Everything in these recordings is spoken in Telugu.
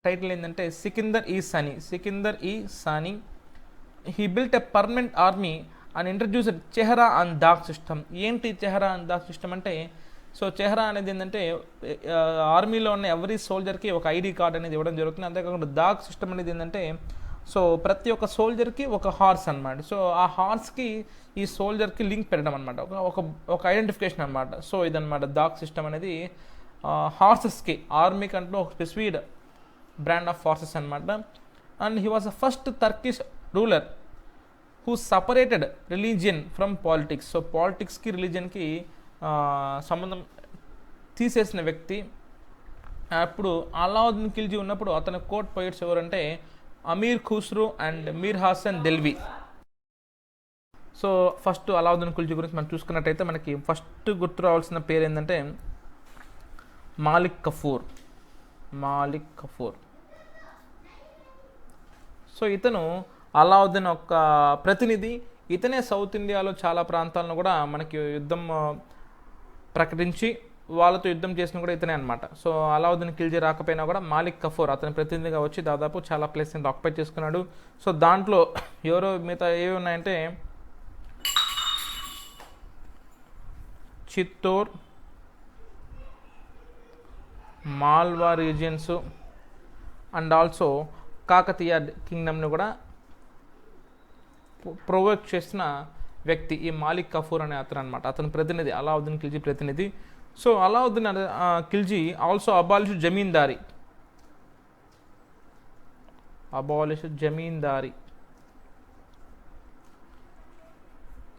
టైటిల్ ఏంటంటే Sikandar e Sani he built a permanent army and introduced chehra and dagh system. ఏంటి చెహరా అండ్ దాగ్ సిస్టమ్ అంటే, సో చెహరా అనేది ఏంటంటే ఆర్మీలో ఉన్న ఎవ్రీ సోల్జర్కి ఒక ఐడి కార్డ్ అనేది ఇవ్వడం జరుగుతుంది. అంతేకాకుండా దాగ్ సిస్టమ్ అనేది ఏంటంటే, సో ప్రతి ఒక్క సోల్జర్కి ఒక హార్స్ అనమాట. సో ఆ హార్స్కి ఈ సోల్జర్కి లింక్ పెట్టడం అనమాట, ఒక ఐడెంటిఫికేషన్ అనమాట. సో ఇదనమాట దాగ్ సిస్టమ్ అనేది. హార్సెస్కి ఆర్మీకి అంటూ ఒక స్పెసిఫిక్ బ్రాండ్ ఆఫ్ హార్సెస్ అనమాట. And he was the first Turkish ruler who separated religion from politics. So పాలిటిక్స్కి రిలీజియన్కి సంబంధం తీసేసిన వ్యక్తి. అప్పుడు అలావుద్దీన్ ఖిల్జీ ఉన్నప్పుడు అతని కోర్ట్ పోయిట్స్ ఎవరంటే Amir Khusro and Mir Hasan Dehlvi. So first Alauddin Khilji గురించి మనం చూసుకున్నట్టయితే మనకి ఫస్ట్ గుర్తు రావాల్సిన పేరు ఏంటంటే మాలిక్ కఫూర్. సో ఇతను అలావుద్దీన్ యొక్క ప్రతినిధి. ఇతనే సౌత్ ఇండియాలో చాలా ప్రాంతాలను కూడా మనకి యుద్ధం ప్రకటించి వాళ్ళతో యుద్ధం చేసిన కూడా ఇతనే అనమాట. సో అలావుద్దీన్ ఖిల్జీ రాకపోయినా కూడా మాలిక్ కఫూర్ అతని ప్రతినిధిగా వచ్చి దాదాపు చాలా ప్లేస్ని ఆక్యుపై చేసుకున్నాడు. సో దాంట్లో ఎవరో మిగతా ఏవి ఉన్నాయంటే Chittor, Malwa regions and also Kakatiya కింగ్డమ్ని కూడా ప్రొవోక్ చేసిన వ్యక్తి ఈ మాలిక్ కఫూర్ అనే అతను అనమాట. అతని ప్రతినిధి, అలావుద్దీన్ ఖిల్జీ ప్రతినిధి. So Alauddin Khilji also abolish zamindari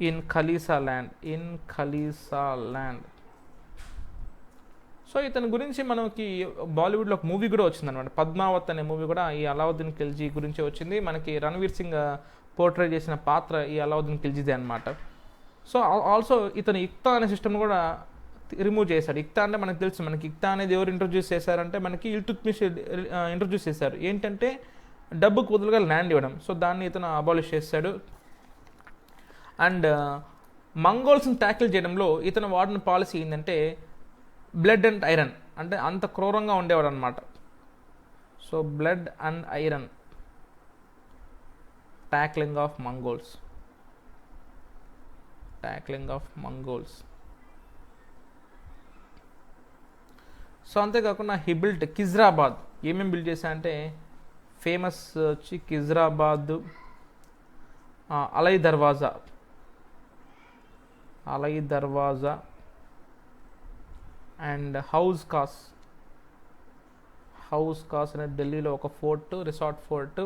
in khalisa land. So ఇతని గురించి మనకి బాలీవుడ్లో ఒక మూవీ కూడా వచ్చిందనమాట, పద్మావత్ అనే మూవీ కూడా ఈ అలావుద్దీన్ ఖిల్జీ గురించి వచ్చింది. మనకి రణవీర్ సింగ్ పోర్ట్రే చేసిన పాత్ర ఈ అలావుద్దీన్ ఖిల్జీదే అనమాట. సో ఆల్సో ఇతను ఇక్తా అనే సిస్టమ్ కూడా రిమూవ్ చేశాడు. ఇక్తా అంటే మనకు తెలుసు, మనకి ఇక్తా అనేది ఎవరు ఇంట్రొడ్యూస్ చేశారంటే మనకి ఇల్తుత్మిష్ ఇంట్రొడ్యూస్ చేశారు. ఏంటంటే డబ్బుకు బదులుగా ల్యాండ్ ఇవ్వడం. సో దాన్ని ఇతను అబాలిష్ చేశాడు. అండ్ మంగోల్స్ని ట్యాకిల్ చేయడంలో ఇతను వాడిన పాలసీ ఏంటంటే బ్లడ్ అండ్ ఐరన్, అంటే అంత క్రూరంగా ఉండేవాడు అనమాట. So blood and iron tackling of Mongols. So అంతేకాకుండా హీ బిల్ట్ కిజ్రాబాద్. ఏమేమి బిల్డ్ చేశా అంటే ఫేమస్ వచ్చి కిజ్రాబాద్, అలై దర్వాజా అండ్ హౌస్ కాస్ అనేది ఢిల్లీలో ఒక fort, resort fort.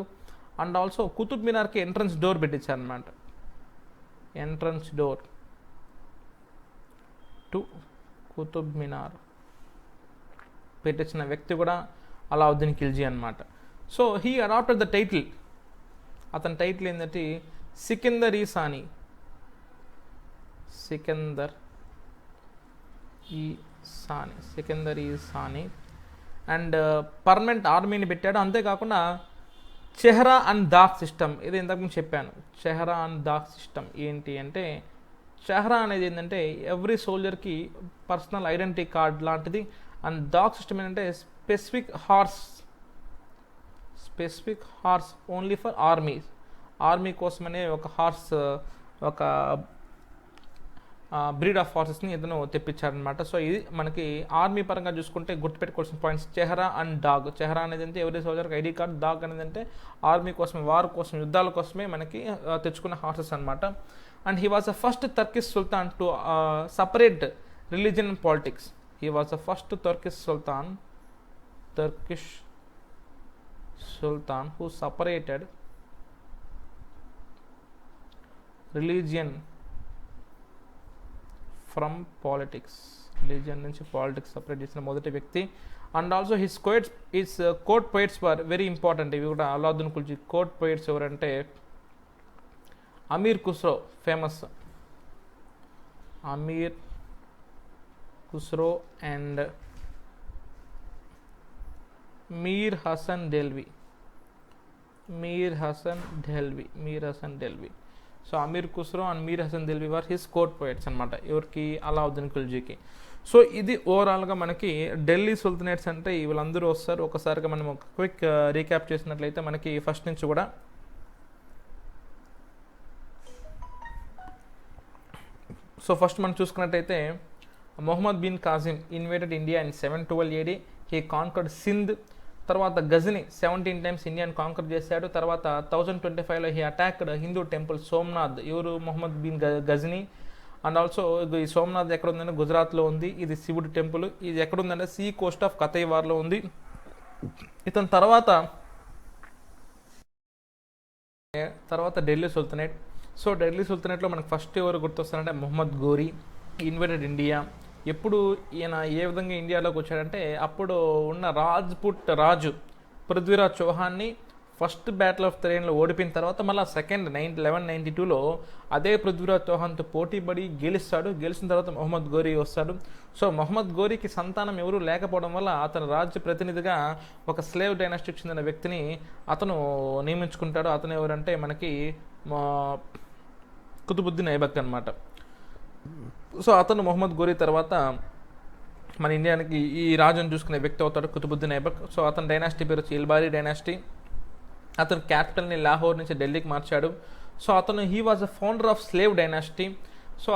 And also Qutub మినార్కి ఎంట్రన్స్ డోర్ పెట్టించారు అనమాట. Entrance door to Qutub Minar పెట్టించిన వ్యక్తి కూడా అలావుద్దీన్ ఖిల్జీ అనమాట. So he adapted the title. అతని టైటిల్ ఏంటంటే సికిందర్ ఈ సానీ అండ్ పర్మనెంట్ ఆర్మీని పెట్టాడు. అంతేకాకుండా చెహరా అండ్ దాగ్ సిస్టమ్, ఇది ఇంతకుముందు చెప్పాను. చెహరా అండ్ దాగ్ సిస్టమ్ ఏంటి అంటే, చెహరా అనేది ఏంటంటే ఎవ్రీ సోల్జర్కి పర్సనల్ ఐడెంటిటీ కార్డ్ లాంటిది. అండ్ దాగ్ సిస్టమ్ ఏంటంటే specific horse only for army కోసమనే ఒక హార్స్, ఒక బ్రీడ్ ఆఫ్ హార్సెస్ని ఇతను తెప్పించారనమాట. సో ఇది మనకి ఆర్మీ పరంగా చూసుకుంటే గుర్తుపెట్టుకోవాల్సిన పాయింట్స్ చెహరా అండ్ డాగ్. చెహరా అనేది అంటే ఎవరి సోల్జర్కి ఐడి కార్డ్, డాగ్ అనేది అంటే ఆర్మీ కోసం, వార్ కోసం, యుద్ధాల కోసమే మనకి తెచ్చుకున్న హార్సెస్ అనమాట. And he was the first Turkish sultan to separate religion and politics. He was the first Turkish sultan who separated religion from politics. Religion నుంచి పాలిటిక్స్ సపరేట్ చేసిన మొదటి వ్యక్తి. And also his court poets were very important. ఇవి కూడా అలావుద్దీన్ ఖిల్జీ కోర్ట్ పోయిట్స్ ఎవరంటే Amir Khusro, famous Amir Khusro and Mir Hasan Dehlvi. So Amir Khusro and Mir Hasan Dehlvi were his court poets అనమాట, ఎవరికి అలావుద్దీన్ ఖిల్జీకి. సో ఇది ఓవరాల్గా మనకి ఢిల్లీ సుల్తనేట్స్ అంటే వీళ్ళందరూ వస్తారు. ఒకసారిగా మనం ఒక క్విక్ రీక్యాప్ చేసినట్లయితే మనకి ఫస్ట్ నుంచి కూడా సో ఫస్ట్ మనం చూసుకున్నట్టయితే Mohammed bin Qasim invaded India in 712 AD. He conquered Sindh. తర్వాత గజని 17 times ఇండియాని కాంకర్ చేశాడు. తర్వాత 1025లో he attacked Hindu temple Somnath, ఎవరు మొహమ్మద్ బిన్ గజని. అండ్ ఆల్సో ఈ సోమనాథ్ ఎక్కడ ఉందంటే గుజరాత్లో ఉంది. ఇది శివుడి టెంపుల్. ఇది ఎక్కడ ఉందంటే సీ కోస్ట్ ఆఫ్ కతైవార్లో ఉంది. ఇతని తర్వాత ఢిల్లీ సుల్తనేట్. సో ఢిల్లీ సుల్తనేట్లో మనకు ఫస్ట్ ఎవరు గుర్తొస్తారంటే మొహమ్మద్ గోరీ, ఇన్వేటెడ్ ఇండియా. ఎప్పుడు ఈయన ఏ విధంగా ఇండియాలోకి వచ్చాడంటే అప్పుడు ఉన్న రాజ్పుట్ రాజు పృథ్వీరాజ్ చౌహాన్ని ఫస్ట్ బ్యాటిల్ ఆఫ్ తెరైన్లో ఓడిపోయిన తర్వాత మళ్ళీ సెకండ్ 1192లో అదే పృథ్వీరాజ్ చౌహాన్తో పోటీపడి గెలుస్తాడు. గెలిచిన తర్వాత మొహమ్మద్ గోరీ వస్తాడు. సో మొహమ్మద్ గోరీకి సంతానం ఎవరూ లేకపోవడం వల్ల అతను రాజ్య ప్రతినిధిగా ఒక స్లేవ్ డైనాస్టీకి చెందిన వ్యక్తిని అతను నియమించుకుంటాడు. అతను ఎవరంటే మనకి కుతుబుద్దీన్ ఐబక్ అనమాట. సో అతను మొహమ్మద్ గోరీ తర్వాత మన ఇండియానికి ఈ రాజును చూసుకునే వ్యక్తి అవుతాడు కుతుబుద్దీన్ ఐబక్. సో అతని డైనాసిటీ పేరు వచ్చి ఇల్బారీ డైనాసిటీ. అతను క్యాపిటల్ని లాహోర్ నుంచి ఢిల్లీకి మార్చాడు. సో అతను he was a founder of slave dynasty. So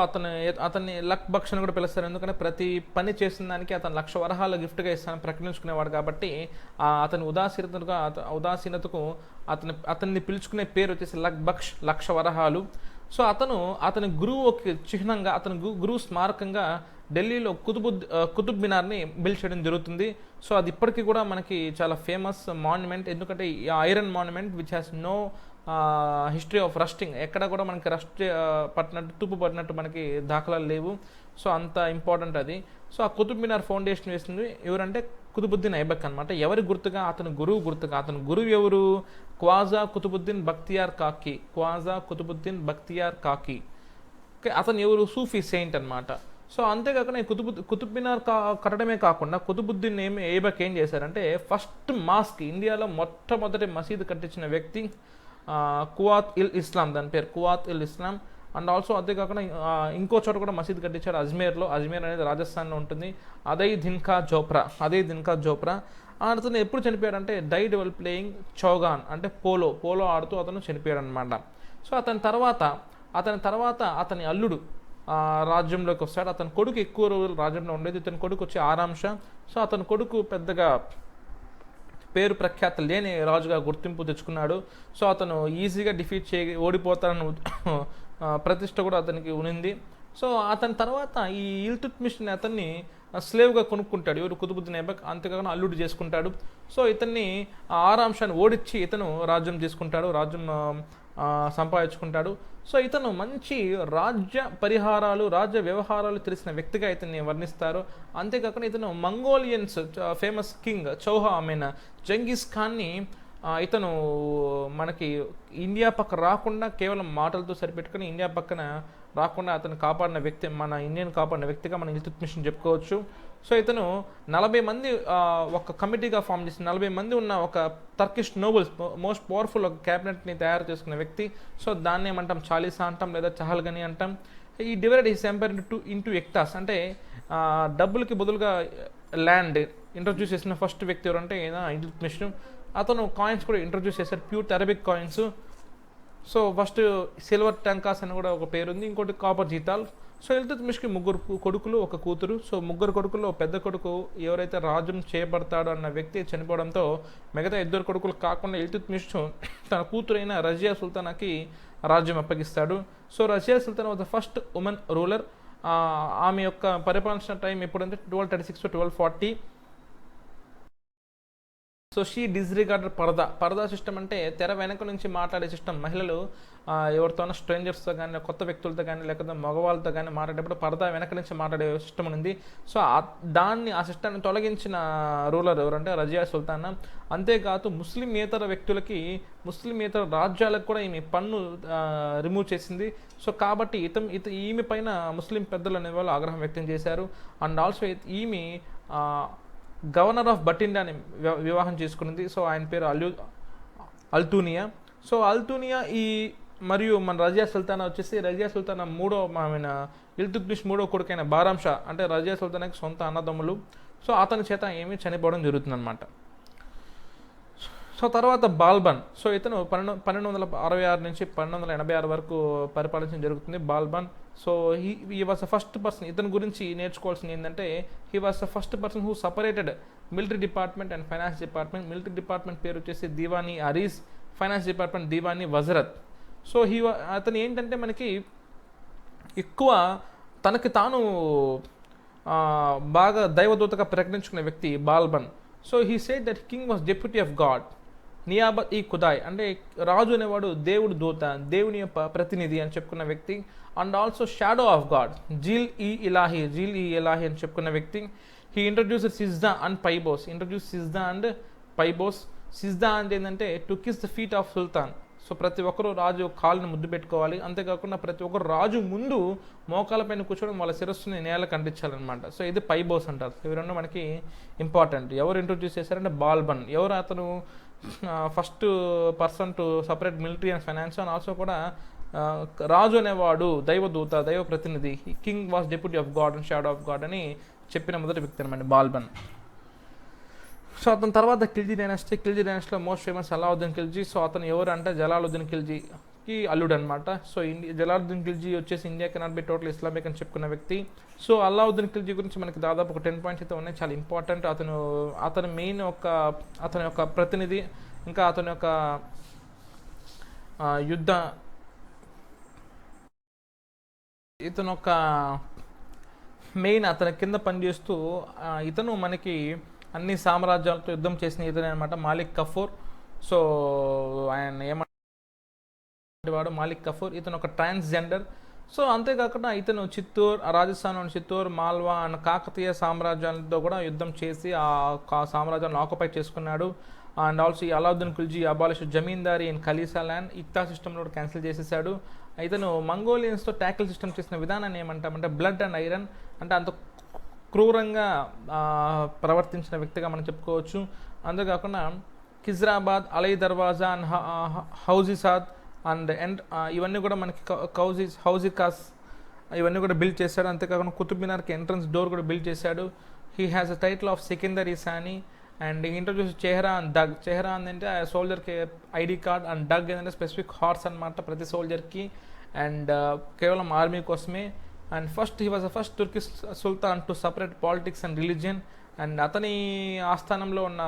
అతన్ని లక్ బక్ష్ అని కూడా పిలుస్తారు, ఎందుకంటే ప్రతి పని చేసిన దానికి అతను 1,00,000 వరహాలు గిఫ్ట్గా ఇస్తానని ప్రకటించుకునేవాడు. కాబట్టి అతని ఉదాసీనతకు అతన్ని పిలుచుకునే పేరు వచ్చేసి లక్ బక్ష్, 1,00,000 వరహాలు. సో అతని గురువుకి చిహ్నంగా, అతని గురువు స్మారకంగా ఢిల్లీలో కుతుబ్ మినార్ని బిల్డ్ చేయడం జరుగుతుంది. సో అది ఇప్పటికీ కూడా మనకి చాలా ఫేమస్ మాన్యుమెంట్, ఎందుకంటే iron monument which has no history of rusting. ఎక్కడ కూడా మనకి రస్ట్ పట్టినట్టు, తుప్పు పట్టినట్టు మనకి దాఖలాలు లేవు. సో అంత ఇంపార్టెంట్ అది. సో ఆ కుతుబ్ మినార్ ఫౌండేషన్ వేసింది ఎవరంటే కుతుబుద్దీన్ ఐబక్ అనమాట. ఎవరి గుర్తుగా? అతని గురువు గుర్తుగా. అతని గురువు ఎవరు? ఖ్వాజా కుతుబుద్దీన్ బక్తియార్ కాకి. ఖ్వాజా కుతుబుద్దీన్ బక్తియార్ కాకి. ఓకే, అతను ఎవరు? సూఫీ సెయింట్ అనమాట. సో అంతేకాకుండా కుతుబ్ మినార్ కట్టడమే కాకుండా కుతుబుద్దీన్ ఐబక్ ఏం చేశారంటే ఫస్ట్ మాస్క్, ఇండియాలో మొట్టమొదటి మసీదు కట్టించిన వ్యక్తి కువాత్ ఇల్ ఇస్లాం, దాని పేరు కువాత్ ఇల్ ఇస్లాం. అండ్ ఆల్సో అంతేకాకుండా ఇంకో చోట కూడా మసీద్ కట్టించాడు అజ్మేర్లో. అజ్మేర్ అనేది రాజస్థాన్లో ఉంటుంది. అదే దిన్కా జోప్రా. అతను ఎప్పుడు చనిపోయాడంటే డైడ్ వెల్ ప్లేయింగ్ చౌగాన్, అంటే పోలో ఆడుతూ అతను చనిపోయాడు అనమాట. సో అతని తర్వాత అతని అల్లుడు రాజ్యంలోకి వస్తాడు. అతని కొడుకు ఎక్కువ రోజులు రాజ్యంలో ఉండేది. ఇతని కొడుకు వచ్చి ఆరామ్ షా. సో అతని కొడుకు పెద్దగా పేరు ప్రఖ్యాత లేని రాజుగా గుర్తింపు తెచ్చుకున్నాడు. సో అతను ఈజీగా డిఫీట్ ఓడిపోతాడని ప్రతిష్ట కూడా అతనికి ఉనింది. సో అతని తర్వాత ఈ ఇల్తుత్మిష్ని అతన్ని స్లేవ్గా కొనుక్కుంటాడు ఎవరు? కుతుబుద్దీన్ ఐబక్. అంతేకాకుండా అల్లుడు చేసుకుంటాడు. సో ఇతన్ని ఆరామ్ షాని ఓడించి ఇతను రాజ్యం తీసుకుంటాడు, రాజ్యం సంపాదించుకుంటాడు. సో ఇతను మంచి రాజ్య వ్యవహారాలు తెలిసిన వ్యక్తిగా ఇతన్ని వర్ణిస్తారు. అంతేకాకుండా ఇతను మంగోలియన్స్ ఫేమస్ కింగ్ జంగిస్ ఖాన్ని ఇతను మనకి ఇండియా పక్క రాకుండా కేవలం మాటలతో సరిపెట్టుకుని ఇండియా పక్కన రాకుండా అతను కాపాడిన వ్యక్తి, మన ఇండియన్ కాపాడిన వ్యక్తిగా మనం ఇల్తుత్మిష్ని చెప్పుకోవచ్చు. సో ఇతను 40 మంది ఒక కమిటీగా ఫామ్ చేసి 40 మంది ఉన్న ఒక టర్కిష్ నోబుల్స్ మోస్ట్ పవర్ఫుల్ ఒక క్యాబినెట్ని తయారు చేసుకున్న వ్యక్తి. సో దాన్ని ఏమంటాం? చాలీసా అంటాం, లేదా చహల్గని అంటాం. ఈ డివైడెడ్ హిస్ ఎంపైర్ ఇంటూ ఎక్టాస్, అంటే డబ్బులకి బదులుగా ల్యాండ్ ఇంట్రొడ్యూస్ చేసిన ఫస్ట్ వ్యక్తి ఎవరంటే ఇల్తుత్మిష్. అతను కాయిన్స్ కూడా ఇంట్రొడ్యూస్ చేశారు, pure Arabic coins. So first silver tankas అని కూడా ఒక పేరు ఉంది, ఇంకోటి కాపర్ జీతాల్. సో ఇల్తుత్మిష్కి 3 కొడుకులు, 1 కూతురు. సో 3 కొడుకుల్లో పెద్ద కొడుకు ఎవరైతే రాజ్యం చేయబడతాడో అన్న వ్యక్తి చనిపోవడంతో మిగతా 2 కొడుకులు కాకుండా ఇల్తుత్మిష్ తన కూతురైన రజియా సుల్తానాకి రాజ్యం అప్పగిస్తాడు. So Razia Sultana was the first woman ruler. ఆమె యొక్క పరిపాలన టైం ఎప్పుడంటే 1236 to 1240. So she disregarded purdah system అంటే తెర వెనక నుంచి మాట్లాడే సిస్టమ్. మహిళలు ఎవరితోనో స్ట్రేంజర్స్తో కానీ, కొత్త వ్యక్తులతో కానీ, లేకపోతే మగవాళ్ళతో కానీ మాట్లాడేటప్పుడు పరదా వెనక నుంచి మాట్లాడే సిస్టమ్ ఉంది. సో ఆ సిస్టాన్ని తొలగించిన రూలర్ ఎవరంటే రజియా సుల్తానా. అంతేకాదు ముస్లిమేతర వ్యక్తులకి, ముస్లిమేతర రాజ్యాలకు కూడా ఈమె పన్ను రిమూవ్ చేసింది. సో కాబట్టి ఈమె పైన ముస్లిం పెద్దలు అనే వాళ్ళు ఆగ్రహం వ్యక్తం చేశారు. అండ్ ఆల్సో ఈమె గవర్నర్ ఆఫ్ బటిండాని వివాహం చేసుకున్నది. సో ఆయన పేరు అల్తూనియా. సో అల్తూనియా ఈ మరియు మన రజియా సుల్తానా వచ్చేసి రజియా సుల్తానా ఇల్తుత్మిష్ మూడో కొడుకైన బారాం షా, అంటే రజియా సుల్తానాకి సొంత అన్నదమ్ములు. సో అతని చేత ఏమి చనిపోవడం జరుగుతుందన్నమాట. సో తర్వాత బాల్బన్, సో ఇతను 1266 నుంచి 1286 వరకు పరిపాలించడం జరుగుతుంది Balban. So he was the first person. ఇతని గురించి నేర్చుకోవాల్సింది ఏంటంటే he was the first person who separated military department and finance department. Military department పేరు వచ్చేసి Diwani Arz, finance department Diwani Wazarat. So అతను ఏంటంటే మనకి ఎక్కువ తనకి తాను బాగా దైవదూతగా ప్రకటించుకునే వ్యక్తి Balban. So he said that king was deputy of God, Niyabat e Khudai, అంటే రాజు అనేవాడు దేవుడు దూత, దేవుని యొక్క ప్రతినిధి అని చెప్పుకున్న వ్యక్తి. And also shadow of God, Zill e Ilahi అని చెప్పుకున్న వ్యక్తి. He introduced sijda and paibos. Sijda అంటే ఏంటంటే to kiss the feet of sultan. So ప్రతి ఒక్కరూ రాజు కాళ్ళను ముద్దు పెట్టుకోవాలి, అంతేకాకుండా ప్రతి ఒక్కరు రాజు ముందు మోకాలపైన కూర్చోవడం, వాళ్ళ శిరస్సుని నేలకు అంటించాలన్నమాట. సో ఇది పైబోస్ అంటారు. ఇవి రెండు మనకి ఇంపార్టెంట్. ఎవరు ఇంట్రొడ్యూస్ చేశారంటే బాల్బన్. ఎవరు అతను first person to separate military and finance. And also కూడా రాజు అనేవాడు దైవదూత, దైవ ప్రతినిధి. King was deputy of God and shadow of God అని చెప్పిన మొదటి వ్యక్తి అనమాట బాల్బన్. సో అతని తర్వాత ఖిల్జీ డైనాసిటీలో most famous Alauddin Khilji. So అతను ఎవరు అంటే జలాలుద్దీన్ ఖిల్జీకి అల్లుడు అనమాట. సో జలాలుద్దీన్ ఖిల్జీ వచ్చేసి India cannot be total Islamic అని చెప్పుకున్న వ్యక్తి. సో అలావుద్దీన్ ఖిల్జీ గురించి మనకి దాదాపు ఒక 10 పాయింట్స్ అయితే ఉన్నాయి, చాలా ఇంపార్టెంట్. అతను మెయిన్ అతని యొక్క ప్రతినిధి, ఇంకా అతని యొక్క యుద్ధ ఇతను ఒక మెయిన్ అతని కింద పనిచేస్తూ ఇతను మనకి అన్ని సామ్రాజ్యాలతో యుద్ధం చేసిన ఇతనే అనమాట మాలిక్ కఫూర్. సో ఆయన ఏమంటే మాలిక్ కఫూర్, ఇతను ఒక ట్రాన్స్జెండర్. సో అంతేకాకుండా ఇతను రాజస్థాన్లోని చిత్తూరు, మాల్వా అండ్ కాకతీయ సామ్రాజ్యాలతో కూడా యుద్ధం చేసి ఆ సామ్రాజ్యాలను ఆక్యుపై చేసుకున్నాడు. అండ్ ఆల్సో ఈ Alauddin Khilji abolish zamindari and khalisa land, iqta సిస్టమ్లో కూడా క్యాన్సిల్ చేసేసాడు. ఇతను మంగోలియన్స్తో ట్యాకిల్ సిస్టమ్ చేసిన విధానాన్ని ఏమంటామంటే బ్లడ్ అండ్ ఐరన్, అంటే అంత క్రూరంగా ప్రవర్తించిన వ్యక్తిగా మనం చెప్పుకోవచ్చు. అంతేకాకుండా ఖిజ్రాబాద్, అలై దర్వాజా అండ్ హౌజిసాద్ అండ్ ఇవన్నీ కూడా మనకి హౌజికాస్ ఇవన్నీ కూడా బిల్డ్ చేశాడు. అంతేకాకుండా కుతుబ్ మినార్కి ఎంట్రన్స్ డోర్ కూడా బిల్డ్ చేశాడు. He has a title of Sikandar Sani and introduce chehra and dagh. Chehra అంటే సోల్జర్కి ఐడి కార్డ్, అండ్ డగ్ ఏంటంటే స్పెసిఫిక్ హార్స్ అనమాట ప్రతి సోల్జర్కి, అండ్ కేవలం ఆర్మీ కోసమే. And he was the first Turkish sultan to separate politics and religion. And అతని ఆస్థానంలో ఉన్న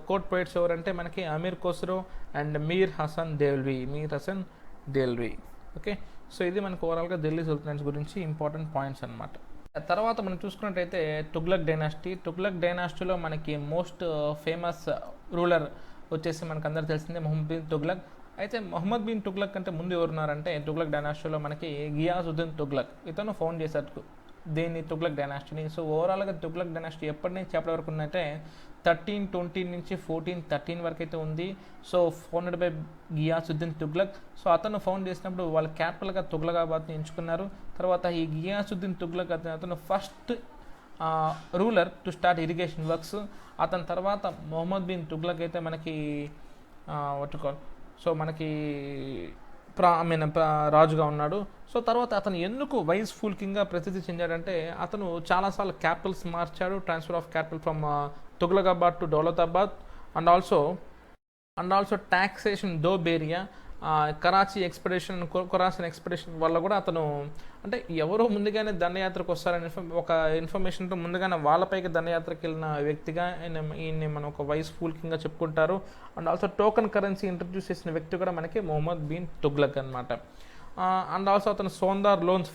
కోర్ట్ పోయిట్స్ ఎవరంటే మనకి Amir Khusro and Mir Hasan Dehlvi. Okay, so ఇది మనకు ఓవరాల్గా ఢిల్లీ సుల్తాన్స్ గురించి ఇంపార్టెంట్ పాయింట్స్ అనమాట. తర్వాత మనం చూసుకున్నట్టయితే తుగ్లక్ డైనాసిటీలో మనకి మోస్ట్ ఫేమస్ రూలర్ వచ్చేసి మనకు అందరూ తెలిసిందే మొహమ్మద్ బిన్ తుగ్లక్. అయితే మొహమ్మద్ బిన్ తుగ్లక్ కంటే ముందు ఎవరున్నారంటే తుగ్లక్ డైనాసిటీలో మనకి గియాసుద్దీన్ తుగ్లక్, ఇతను ఫౌండ్ చేశారు దీన్ని తుగ్లక్ డైనాసిటీని. సో ఓవరాల్గా తుగ్లక్ డైనాసిటీ ఎప్పటి నుంచి ఎప్పటి వరకు ఉందంటే 1320 నుంచి 1413 వరకు అయితే ఉంది. So founded by Ghiyasuddin Tughlaq. So అతను ఫౌండ్ చేసినప్పుడు వాళ్ళ క్యాపిటల్గా తుగ్లకాబాద్ని ఎంచుకున్నారు. తర్వాత ఈ గియాసుద్దీన్ తుగ్లక్ అతను first ruler to start irrigation works. అతని తర్వాత మొహమ్మద్ బిన్ తుగ్లక్ అయితే మనకి సో మనకి రాజుగా ఉన్నాడు. సో తర్వాత అతను ఎందుకు వైస్ ఫుల్ కింగ్గా ప్రసిద్ధి చెందాడంటే అతను చాలాసార్లు క్యాపిటల్స్ మార్చాడు, transfer of capital from Tughlaqabad to Daulatabad. And also taxation దోబేరియా, కరాచీ ఎక్స్పెడిషన్ వల్ల కూడా అతను అంటే ఎవరో ముందుగానే దండయాత్రకు వస్తారని ఒక ఇన్ఫర్మేషన్తో ముందుగానే వాళ్ళపైకి దండయాత్రకు వెళ్ళిన వ్యక్తిగా ఈయన్ని మనం ఒక వైస్ ఫుల్ కింగ్గా చెప్పుకుంటారు. And also token currency introduce చేసిన వ్యక్తి కూడా మనకి మొహమ్మద్ బిన్ తుగ్లక్ అనమాట. అండ్ ఆల్సో అతను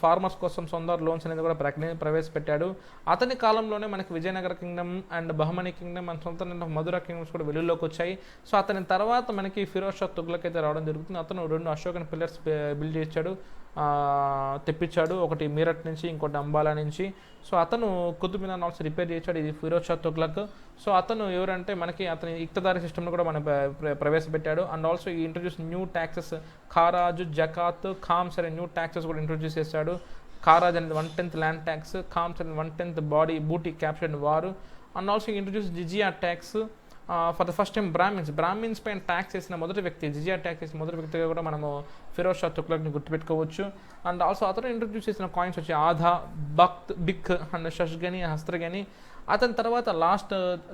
ఫార్మర్స్ కోసం సోందార్ లోన్స్ అనేది కూడా ప్రవేశపెట్టాడు. అతని కాలంలోనే మనకి Vijayanagara Kingdom and Bahmani Kingdom and సొంత మధుర కింగ్డమ్స్ కూడా వెలుగులోకి వచ్చాయి. సో అతని తర్వాత మనకి ఫిరోజ్ షా తుగ్లక్ అయితే రావడం జరుగుతుంది. అతను 2 అశోకన్ పిల్లర్స్ బిల్డ్ చేశాడు, తెప్పించాడు, ఒకటి మీరట్ నుంచి, ఇంకోటి అంబాలా నుంచి. సో అతను కుతుబ్ మినార్ ఆల్సో రిపేర్ చేశాడు. ఇది ఫిరోజ్ షా తుగ్లక్. సో అతను ఎవరంటే మనకి అతని ఇక్తదారీ సిస్టమ్ను కూడా మనం ప్రవేశపెట్టాడు. అండ్ ఆల్సో ఈ ఇంట్రడ్యూస్ న్యూ ట్యాక్సెస్, ఖారాజ్, జకాత్, ఖామ్స్ అనే న్యూ ట్యాక్సెస్ కూడా ఇంట్రడ్యూస్ చేశాడు. ఖారాజ్ అనేది 1/10 ల్యాండ్ ట్యాక్స్, ఖామ్స్ అనేది 1/10 బూటీ క్యాప్చర్డ్ వారు. And also introduce jizya tax. For the first time Brahmins పైన ట్యాక్స్ వేసిన మొదటి వ్యక్తి, జిజియా ట్యాక్స్ వేసిన మొదటి వ్యక్తిగా కూడా మనము ఫిరోజ్ షా తుగ్లక్ని గుర్తుపెట్టుకోవచ్చు. అండ్ ఆల్సో అతను ఇంట్రడ్యూస్ చేసిన కాయిన్స్ వచ్చి ఆధా, బిక్ అండ్ షష్గని, హస్త్రగని. అతని తర్వాత లాస్ట్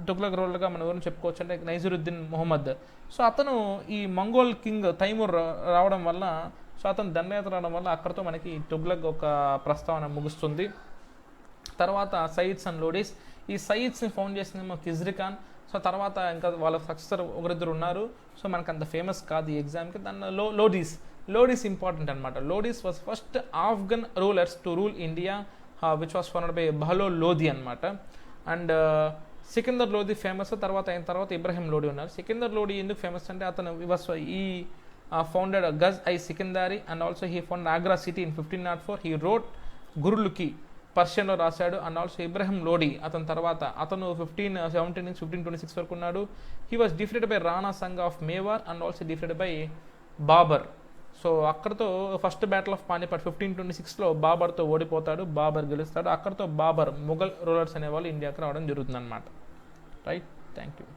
తుగ్లక్ రూలర్గా మనం ఎవరిని చెప్పుకోవచ్చు అంటే నైజరుద్దీన్ మొహమ్మద్. సో అతను ఈ మంగోల్ కింగ్ తైమూర్ రావడం వల్ల, సో అతను దండయాత్ర రావడం వల్ల అక్కడితో మనకి తుగ్లక్ ఒక ప్రస్తావన ముగుస్తుంది. తర్వాత సయీద్స్ అండ్ లోడీస్. ఈ సయీద్స్ని ఫౌండ్ చేసిందేమో ఖిజ్రీ ఖాన్. సో తర్వాత ఇంకా వాళ్ళ సక్సెసర్ ఒకరిద్దరు ఉన్నారు. సో మనకు అంత ఫేమస్ కాదు ఈ ఎగ్జామ్కి. దాని లోడీస్ ఇంపార్టెంట్ అనమాట. Lodis was first Afghan rulers to rule India which was founded by Bahlol Lodhi అనమాట. And Sikandar Lodhi famous. అయిన తర్వాత ఇబ్రహీం లోధి ఉన్నారు. సికిందర్ లోధి ఎందుకు ఫేమస్ అంటే అతను ఈ founded Gaz i Sikandari and also he found Agra city in 1504. He wrote గురులుకి పర్షియన్లో రాశాడు. అండ్ ఆల్సో ఇబ్రహీం లోధి అతను 1517 నుంచి 1526 వరకు ఉన్నాడు. He was defeated by Rana Sanga of Mewar and also defeated by Babur. So అక్కడతో ఫస్ట్ బ్యాటిల్ ఆఫ్ పానిపట్ 1526లో బాబర్తో ఓడిపోతాడు. బాబర్ గెలుస్తాడు. అక్కడతో బాబర్, ముఘల్ రూలర్స్ అనేవాళ్ళు ఇండియాకి రావడం జరుగుతుంది అనమాట. Right, thank you.